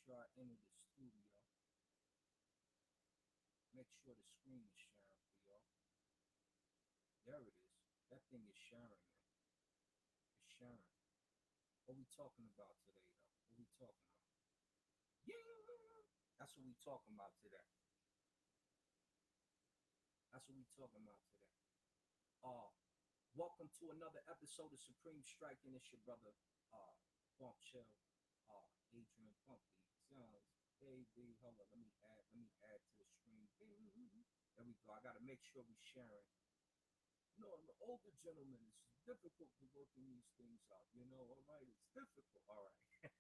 sure I enter the studio. Make sure the screen is sharing for y'all. There it is. That thing is sharing, man. It's sharing. What we talking about today, though? What we talking about? Yeah, that's what we talking about today. That's what we talking about today. Uh, Welcome to another episode of Supreme Strike, and it's your brother, Bump Chill, Adrian Bumpy Jones. Baby, hold on, let me add to the screen. There we go. I gotta make sure we sharing. You know, I'm an older gentleman. It's difficult to working these things out. You know, all right, it's difficult. All right.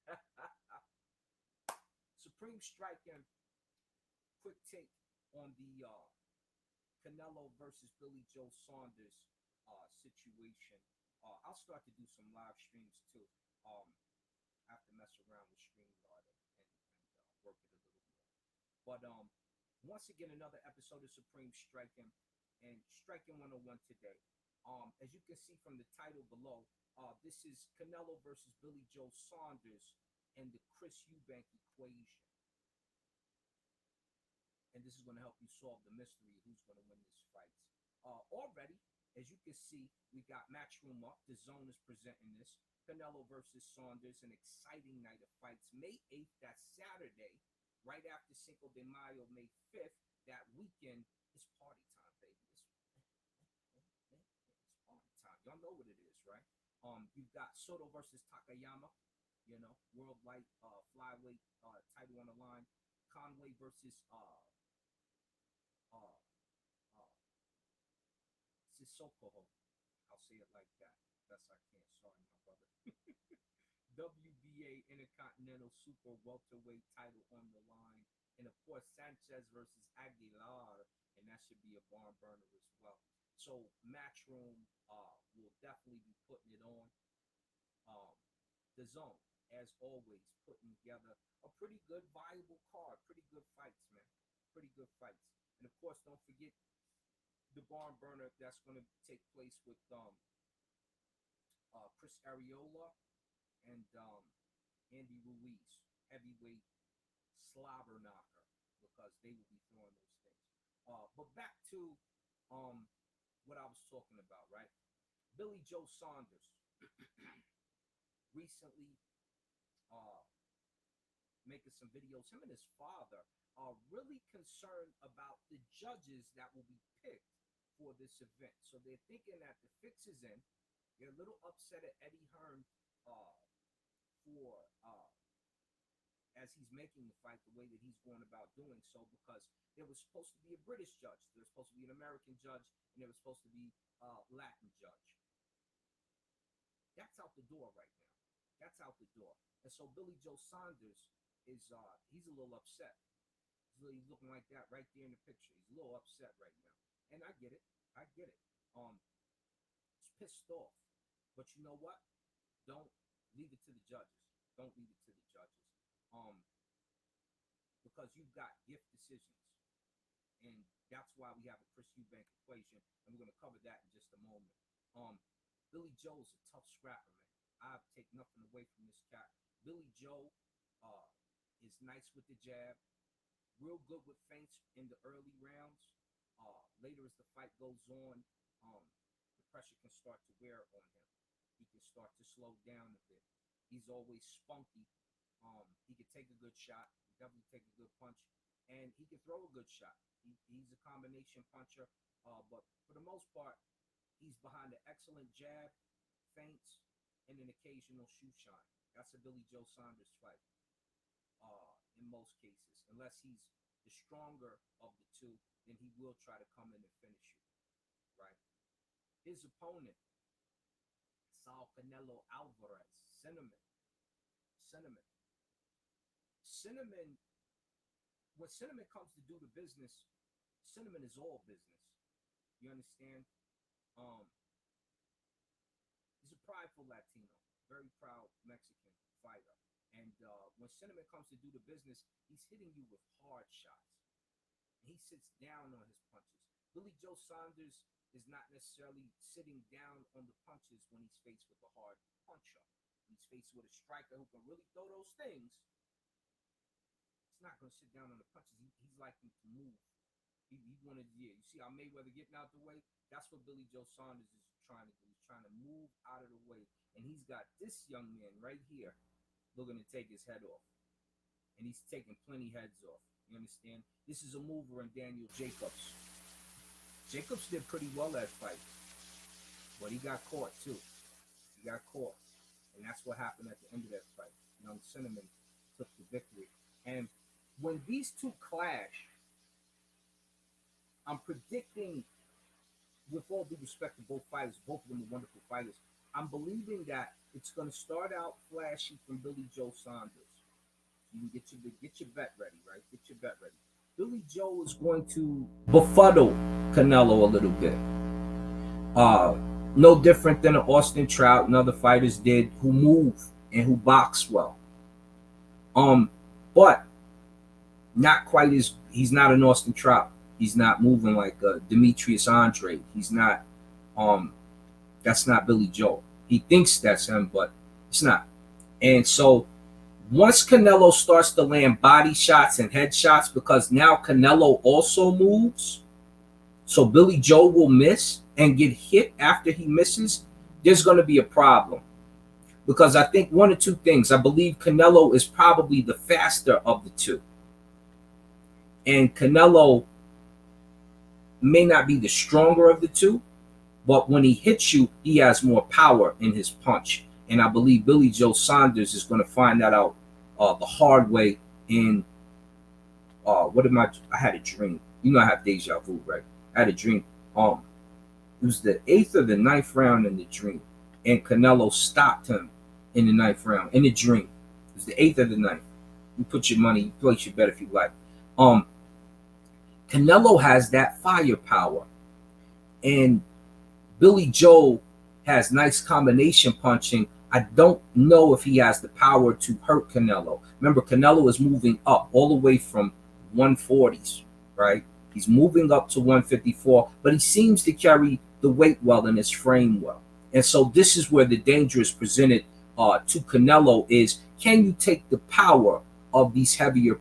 Supreme Strike and quick take on the Canelo versus Billy Joe Saunders situation. I'll start to do some live streams too. I have to mess around with StreamYard and work it a little more. But once again, another episode of Supreme Striking and Striking 101 today. As you can see from the title below, this is Canelo versus Billy Joe Saunders and the Chris Eubank equation. And this is going to help you solve the mystery of who's going to win this fight. Already, as you can see, we got Matchroom up. The Zone is presenting this. Canelo versus Saunders, an exciting night of fights. May 8th, that's Saturday, right after Cinco de Mayo, May 5th. That weekend is party time, baby. It's party time. Y'all know what it is, right? You've got Soto versus Takayama, you know, world light flyweight title on the line. Conway versus Sissoko. I'll say it like that. Best I can. Sorry, my brother. WBA Intercontinental Super Welterweight title on the line. And of course, Sanchez versus Aguilar. And that should be a barn burner as well. So Matchroom will definitely be putting it on. The Zone, as always, putting together a pretty good, viable card. Pretty good fights, man. Pretty good fights. And of course, don't forget the barn burner that's going to take place with Chris Ariola and Andy Ruiz, heavyweight slobber knocker, because they will be throwing those things. But back to what I was talking about, right? Billy Joe Saunders recently making some videos. Him and his father are really concerned about the judges that will be picked for this event. So they're thinking that the fix is in. They're a little upset at Eddie Hearn for as he's making the fight the way that he's going about doing so, because there was supposed to be a British judge, there was supposed to be an American judge, and there was supposed to be a Latin judge. That's out the door right now. That's out the door. And so Billy Joe Saunders is he's a little upset. He's looking like that right there in the picture. He's a little upset right now. And I get it. I get it. He's pissed off. But you know what? Don't leave it to the judges. Don't leave it to the judges. Because you've got gift decisions. And that's why we have a Chris Eubank equation. And we're going to cover that in just a moment. Billy Joe's a tough scrapper, man. I take nothing away from this cat. Billy Joe is nice with the jab. Real good with feints in the early rounds. Later as the fight goes on, the pressure can start to wear on him. He can start to slow down a bit. He's always spunky. He can take a good shot, definitely take a good punch, and he can throw a good shot. He's a combination puncher, but for the most part, he's behind an excellent jab, feints, and an occasional shoe shine. That's a Billy Joe Saunders fight in most cases. Unless he's the stronger of the two, then he will try to come in and finish you, right? His opponent, Saul Canelo Alvarez, Cinnamon. When Cinnamon comes to do the business, Cinnamon is all business. You understand? He's a prideful Latino, very proud Mexican fighter. And when Cinnamon comes to do the business, he's hitting you with hard shots. And he sits down on his punches. Billy Joe Saunders is not necessarily sitting down on the punches when he's faced with a hard puncher. When he's faced with a striker who can really throw those things, not going to sit down on the punches. He's liking to move. He wanted, yeah. You see how Mayweather getting out the way? That's what Billy Joe Saunders is trying to do. He's trying to move out of the way. And he's got this young man right here looking to take his head off. And he's taking plenty heads off. You understand? This is a mover in Daniel Jacobs. Jacobs did pretty well that fight. But he got caught too. He got caught. And that's what happened at the end of that fight. Young Cinnamon took the victory. And when these two clash, I'm predicting, with all due respect to both fighters, both of them are wonderful fighters, I'm believing that it's going to start out flashy from Billy Joe Saunders. You can get your bet ready, right? Get your bet ready. Billy Joe is going to befuddle Canelo a little bit. No different than Austin Trout and other fighters did who move and who box well. But not quite as, he's not an Austin Trout. He's not moving like Demetrius Andre. He's not, that's not Billy Joe. He thinks that's him, but it's not. And so once Canelo starts to land body shots and head shots, because now Canelo also moves, so Billy Joe will miss and get hit after he misses, there's going to be a problem. Because I think one or two things. I believe Canelo is probably the faster of the two. And Canelo may not be the stronger of the two, but when he hits you, he has more power in his punch. And I believe Billy Joe Saunders is going to find that out the hard way in, I had a dream. You know I have deja vu, right? I had a dream. It was the 8th or the 9th round in the dream. And Canelo stopped him in the 9th round, in the dream. It was the 8th or the 9th. You put your money, you place your bet if you like. Canelo has that firepower. And Billy Joe has nice combination punching. I don't know if he has the power to hurt Canelo. Remember, Canelo is moving up all the way from 140s, right? He's moving up to 154, but he seems to carry the weight well in his frame well. And so this is where the danger is presented to Canelo is, can you take the power of these heavier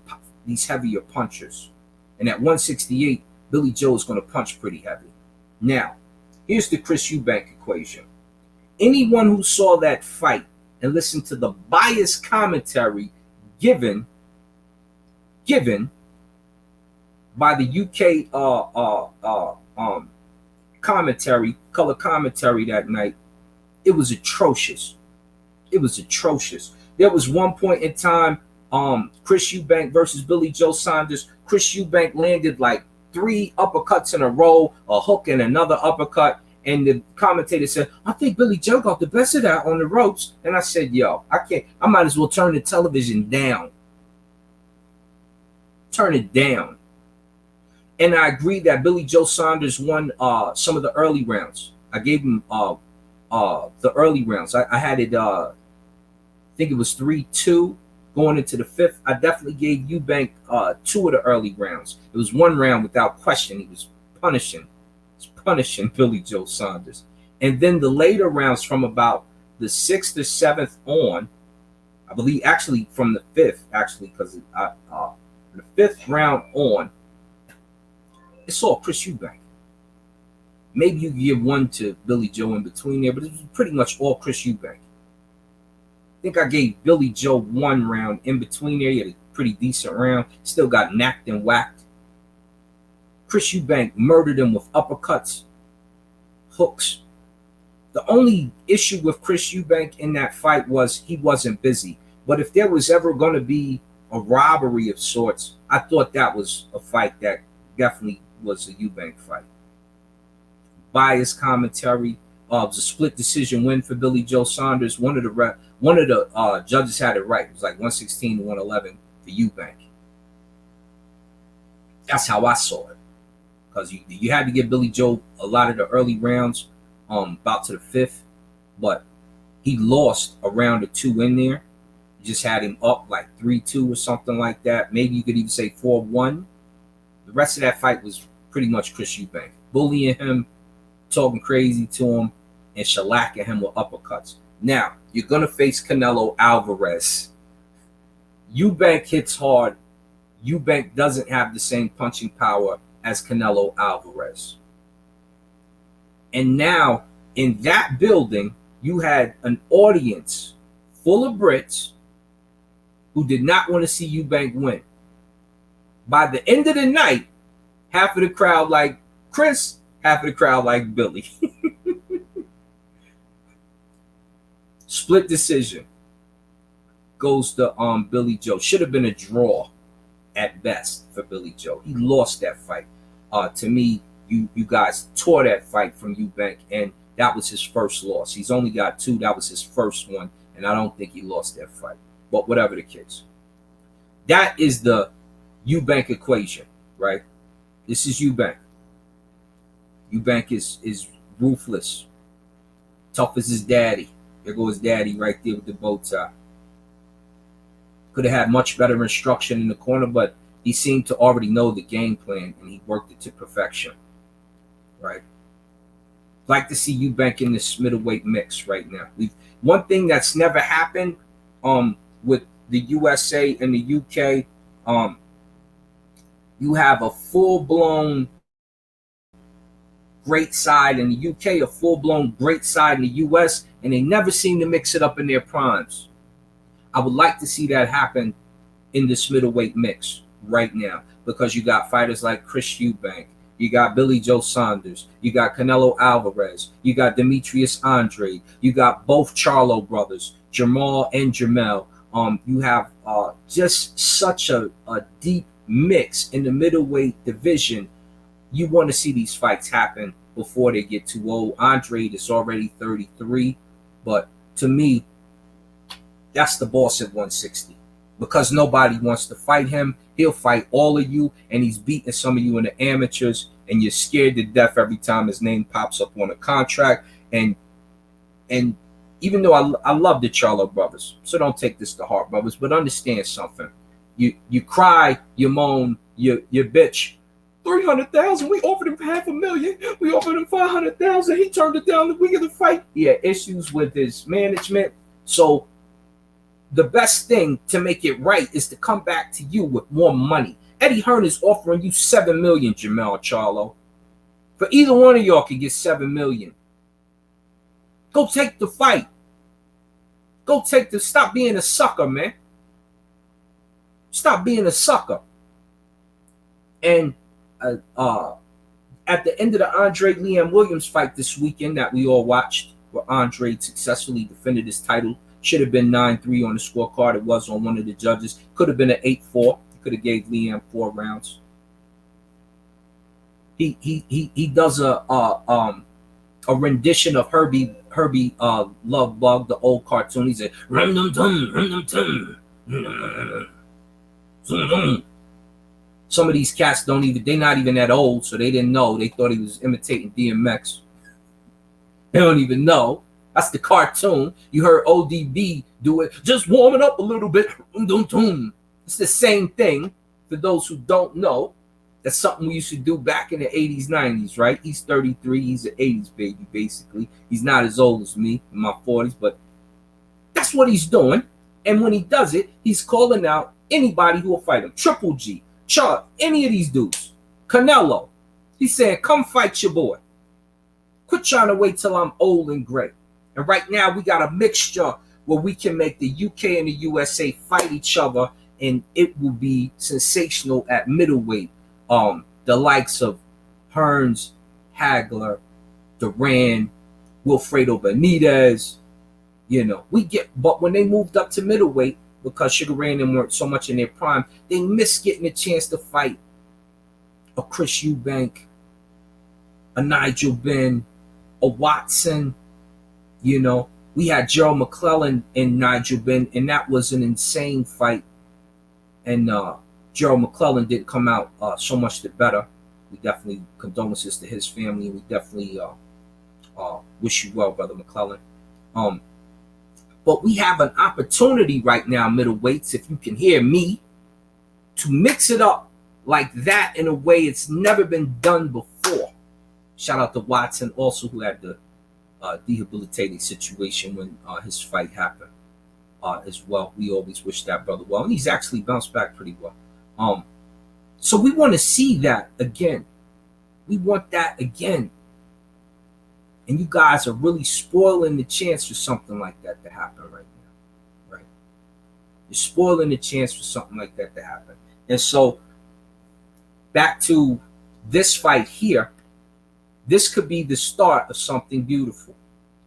punchers? And at 168, Billy Joe is going to punch pretty heavy. Now, here's the Chris Eubank equation. Anyone who saw that fight and listened to the biased commentary given by the UK color commentary that night, it was atrocious. It was atrocious. There was one point in time, Chris Eubank versus Billy Joe Saunders. Chris Eubank landed like 3 uppercuts in a row, a hook and another uppercut. And the commentator said, I think Billy Joe got the best of that on the ropes. And I said, yo, I can't. I might as well turn the television down. Turn it down. And I agree that Billy Joe Saunders won some of the early rounds. I gave him the early rounds. I had it, I think it was 3-2 going into the 5th. I definitely gave Eubank 2 of the early rounds. It was 1 round without question. He was punishing Billy Joe Saunders. And then the later rounds from about the 6th or 7th on, I believe actually from the 5th, actually, because the 5th round on, it's all Chris Eubank. Maybe you give 1 to Billy Joe in between there, but it was pretty much all Chris Eubank. I think I gave Billy Joe 1 round in between there. He had a pretty decent round. Still got knocked and whacked. Chris Eubank murdered him with uppercuts, hooks. The only issue with Chris Eubank in that fight was he wasn't busy. But if there was ever going to be a robbery of sorts, I thought that was a fight that definitely was a Eubank fight. Biased commentary. It was a split decision win for Billy Joe Saunders. One of the judges had it right. It was like 116 to 111 for Eubank. That's how I saw it. Because you had to give Billy Joe a lot of the early rounds, about to the 5th, but he lost a round or 2 in there. You just had him up like 3-2 or something like that. Maybe you could even say 4-1. The rest of that fight was pretty much Chris Eubank, bullying him, talking crazy to him, and shellacking him with uppercuts. Now, you're going to face Canelo Alvarez. Eubank hits hard. Eubank doesn't have the same punching power as Canelo Alvarez. And now in that building, you had an audience full of Brits who did not want to see Eubank win. By the end of the night, half of the crowd like Chris, half of the crowd like Billy. Split decision goes to Billy Joe. Should have been a draw at best for Billy Joe. He lost that fight. To me, you guys tore that fight from Eubank, and that was his first loss. He's only got 2. That was his first one, and I don't think he lost that fight. But whatever the case, that is the Eubank equation, right? This is Eubank. Eubank is ruthless, tough as his daddy. There goes his daddy right there with the bow tie. Could have had much better instruction in the corner, but he seemed to already know the game plan, and he worked it to perfection, right? Like to see Eubank in this middleweight mix right now. One thing that's never happened with the USA and the UK, you have a full-blown great side in the UK, a full-blown great side in the US, and they never seem to mix it up in their primes. I would like to see that happen in this middleweight mix right now, because you got fighters like Chris Eubank, you got Billy Joe Saunders, you got Canelo Alvarez, you got Demetrius Andrade, you got both Charlo brothers, Jamal and Jamel. You have just such a deep mix in the middleweight division. You want to see these fights happen before they get too old. Andrade is already 33, but to me, that's the boss at 160. Because nobody wants to fight him, he'll fight all of you, and he's beating some of you in the amateurs, and you're scared to death every time his name pops up on a contract. And even though I love the Charlo brothers, so don't take this to heart, brothers, but understand something. You cry, you moan, you bitch. 300,000. We offered him $500,000. We offered him 500,000. He turned it down the week of the fight. He had issues with his management. So the best thing to make it right is to come back to you with more money. Eddie Hearn is offering you $7 million, Jamel Charlo. For either one of y'all can get $7 million. Go take the fight. Stop being a sucker, man. Stop being a sucker. And at the end of the Andre Liam Williams fight this weekend that we all watched, where Andre successfully defended his title, should have been 9-3 on the scorecard. It was on one of the judges. Could have been an 8-4. Could have gave Liam 4 rounds. He does a rendition of Herbie Love Bug, the old cartoon. He said, "Rum dum dum, dum." Some of these cats they're not even that old, so they didn't know. They thought he was imitating DMX. They don't even know. That's the cartoon. You heard ODB do it, just warming up a little bit. It's the same thing. For those who don't know, that's something we used to do back in the 80s, 90s, right? He's 33. He's an 80s baby, basically. He's not as old as me, in my 40s, but that's what he's doing. And when he does it, he's calling out anybody who will fight him. Triple G, Chuck, any of these dudes. Canelo. He's saying, come fight your boy. Quit trying to wait till I'm old and gray. And right now, we got a mixture where we can make the UK and the USA fight each other, and it will be sensational at middleweight. The likes of Hearns, Hagler, Duran, Wilfredo Benitez, but when they moved up to middleweight, because Sugar Ray and them weren't so much in their prime, they missed getting a chance to fight a Chris Eubank, a Nigel Benn, a Watson. We had Gerald McClellan and Nigel Benn, and that was an insane fight. And Gerald McClellan didn't come out so much the better. We definitely condolences to his family, and we definitely wish you well, Brother McClellan. But we have an opportunity right now, middleweights, if you can hear me, to mix it up like that in a way it's never been done before. Shout out to Watson, also, who had the debilitating situation when his fight happened as well. We always wish that brother well, and he's actually bounced back pretty well. So we want to see that again. We want that again. And you guys are really spoiling the chance for something like that to happen right now. Right? You're spoiling the chance for something like that to happen. And so back to this fight here, this could be the start of something beautiful,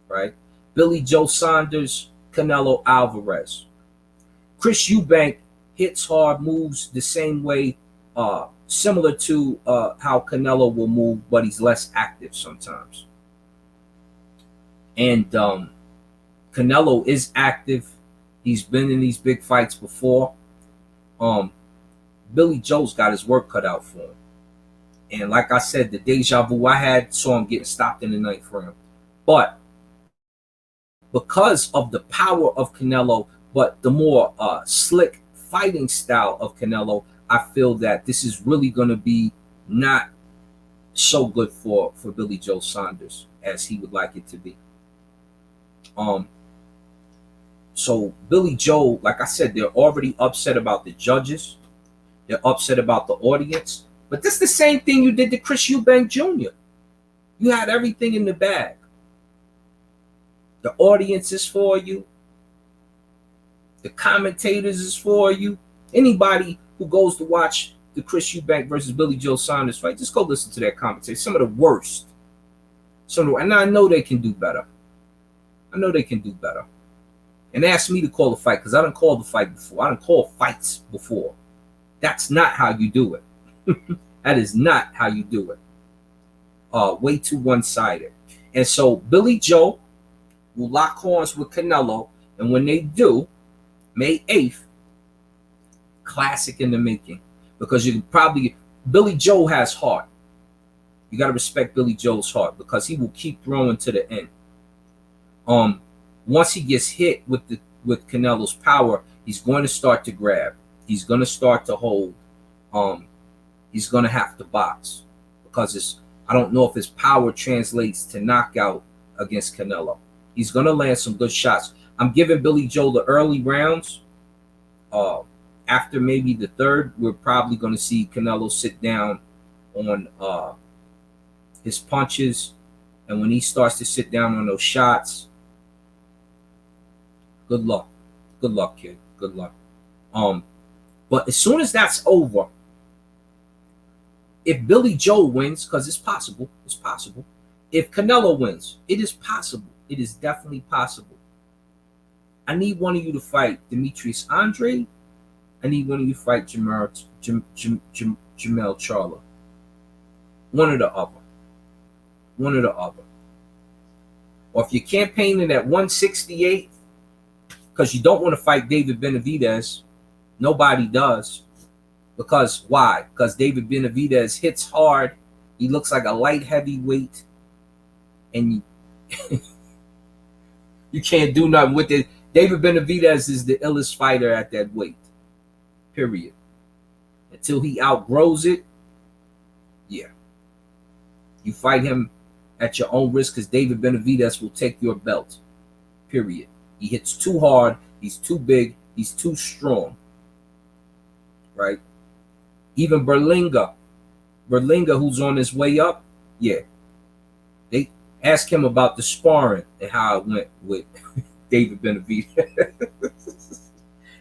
right? Billy Joe Saunders, Canelo Alvarez. Chris Eubank hits hard, moves the same way, similar to how Canelo will move, but he's less active sometimes. And Canelo is active. He's been in these big fights before. Billy Joe's got his work cut out for him. And like I said, the deja vu I had saw him getting stopped in the ninth round. But because of the power of Canelo, but the more slick fighting style of Canelo, I feel that this is really going to be not so good for Billy Joe Saunders as he would like it to be. So Billy Joe, like I said, they're already upset about the judges. They're upset about the audience. But this is the same thing you did to Chris Eubank Jr. You had everything in the bag. The audience is for you. The commentators is for you. Anybody who goes to watch the Chris Eubank versus Billy Joe Saunders fight, just go listen to that commentary. Some of the worst. And I know they can do better. I know they can do better. And ask me to call the fight because I didn't call the fight before. I didn't call fights before. That's not how you do it. That is not how you do it. Way too one-sided. And so Billy Joe will lock horns with Canelo. And when they do, May 8th, classic in the making. Because you can probably, Billy Joe has heart. You got to respect Billy Joe's heart because he will keep throwing to the end. Once he gets hit with Canelo's power, he's going to start to grab. He's going to start to hold. He's going to have to box because I don't know if his power translates to knockout against Canelo. He's going to land some good shots. I'm giving Billy Joe the early rounds. After maybe the third, we're probably going to see Canelo sit down on his punches. And when he starts to sit down on those shots, good luck. Good luck, kid. Good luck. But as soon as that's over, if Billy Joe wins, because it's possible. If Canelo wins, it is possible. It is definitely possible. I need one of you to fight Demetrius Andre. I need one of you to fight Jamel Charlo. One or the other. One or the other. Or if you're campaigning at 168, because you don't want to fight David Benavidez, nobody does. Because why? Because David Benavidez hits hard. He looks like a light heavyweight. And you can't do nothing with it. David Benavidez is the illest fighter at that weight. Period. Until he outgrows it, yeah. You fight him at your own risk because David Benavidez will take your belt. Period. He hits too hard. He's too big. He's too strong. Right? Even Berlinga, who's on his way up, yeah. They ask him about the sparring and how it went with David Benavidez.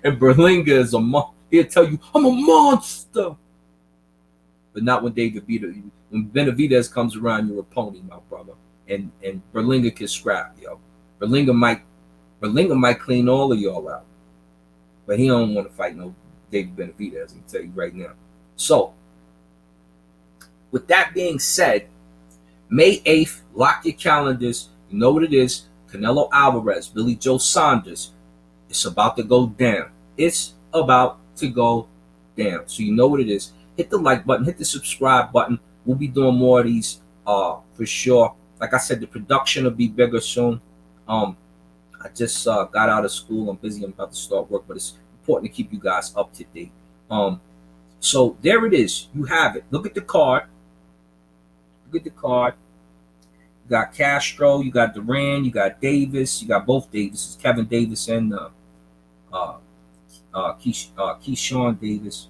And Berlinga is he'll tell you, I'm a monster. But not when when Benavidez comes around, you're a pony, my brother. And Berlinga can scrap, yo. Berlinga might clean all of y'all out. But he don't want to fight no David Benavidez, I'm tell you right now. So, with that being said, May 8th, lock your calendars. You know what it is. Canelo Alvarez, Billy Joe Saunders. It's about to go down. It's about to go down. So you know what it is. Hit the like button. Hit the subscribe button. We'll be doing more of these for sure. Like I said, the production will be bigger soon. I just got out of school. I'm busy. I'm about to start work. But it's important to keep you guys up to date. So there it is. You have it. Look at the card. Look at the card. You got Castro. You got Duran. You got Davis. You got both Davises. Kevin Davis and Keyshawn Davis.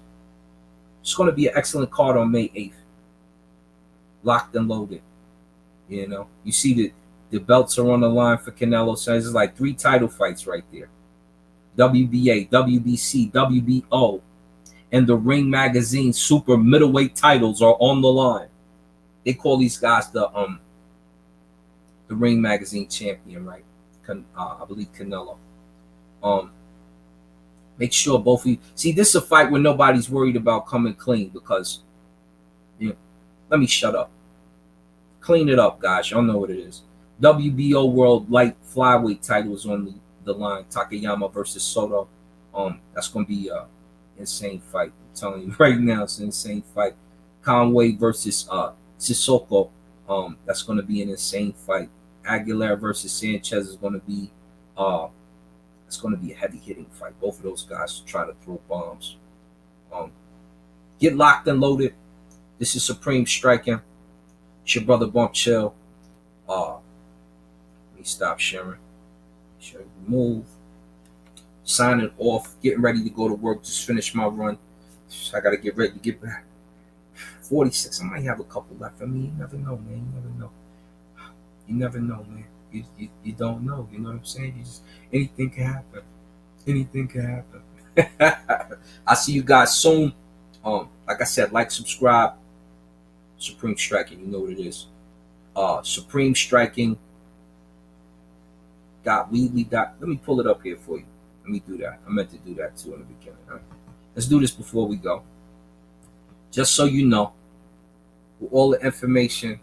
It's going to be an excellent card on May 8th. Locked and loaded. You know, you see the belts are on the line for Canelo. So it's like 3 title fights right there. WBA, WBC, WBO, and the Ring Magazine super middleweight titles are on the line. They call these guys the Ring Magazine champion, right? I believe Canelo. Make sure both of you see this is a fight where nobody's worried about coming clean because, you know, let me shut up. Clean it up, guys. Y'all know what it is. WBO World Light Flyweight title is on the line. Takayama versus Soto. That's gonna be a insane fight. I'm telling you right now, it's an insane fight. Conway versus Sissoko. That's gonna be an insane fight. Aguilera versus Sanchez is gonna be it's going to be a heavy hitting fight. Both of those guys try to throw bombs. Get locked and loaded. This is Supreme Striking. It's your brother Bump Chill. Let me stop sharing. Move. Signing off. Getting ready to go to work. Just finished my run. I got to get ready to get back. 46. I might have a couple left. I mean, you never know, man. You never know. You never know, man. You don't know. You know what I'm saying? Anything can happen. Anything can happen. I'll see you guys soon. Like I said, like, subscribe. Supreme Striking, you know what it is. Supreme Striking. Weebly. Let me pull it up here for you. Let me do that. I meant to do that too in the beginning. Right? Let's do this before we go. Just so you know, all the information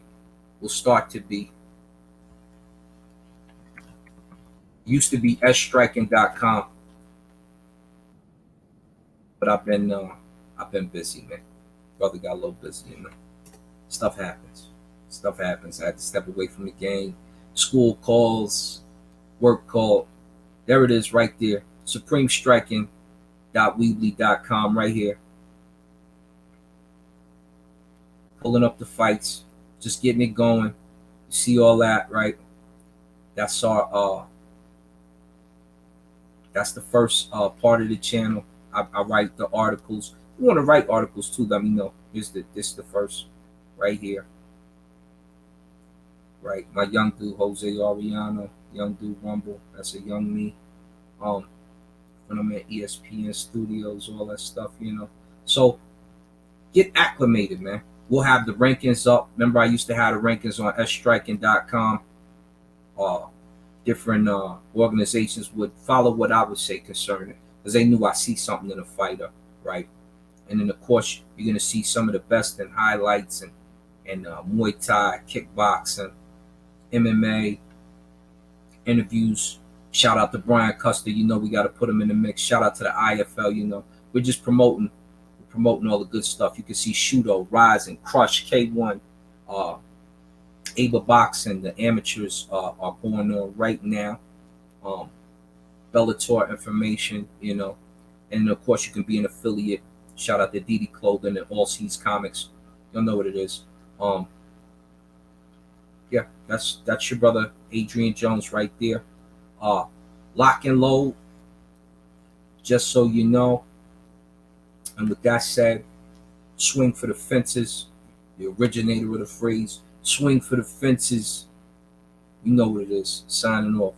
will start to be. Used to be sstriking.com, but I've been busy, man. Brother got a little busy, you know. Stuff happens. Stuff happens. I had to step away from the game. School calls, work call. There it is, right there. SupremeStriking.weebly.com, right here. Pulling up the fights, just getting it going. You see all that, right? That's our that's the first part of the channel. I write the articles. If you want to write articles too, let me know. This is the first right here. Right, my young dude Jose Ariano, young dude Rumble. That's a young me. When I'm at ESPN Studios, all that stuff, you know. So get acclimated, man. We'll have the rankings up. Remember, I used to have the rankings on sstriking.com. Different organizations would follow what I would say concerning, because they knew I see something in a fighter, right? And then of course you're gonna see some of the best in highlights and Muay Thai, kickboxing, MMA, interviews. Shout out to Brian Custer. You know we got to put him in the mix. Shout out to the IFL. You know we're just promoting all the good stuff. You can see Shudo, Rising, Crush, K1. Ava Boxing, the amateurs are going on right now. Bellator information, you know, and of course you can be an affiliate. Shout out to DD Clothing and All Seas Comics. You'll know what it is. Yeah, that's your brother Adrian Jones right there. Lock and load, just so you know. And with that said, swing for the fences. The originator of the phrase. Swing for the fences. You know what it is. Signing off.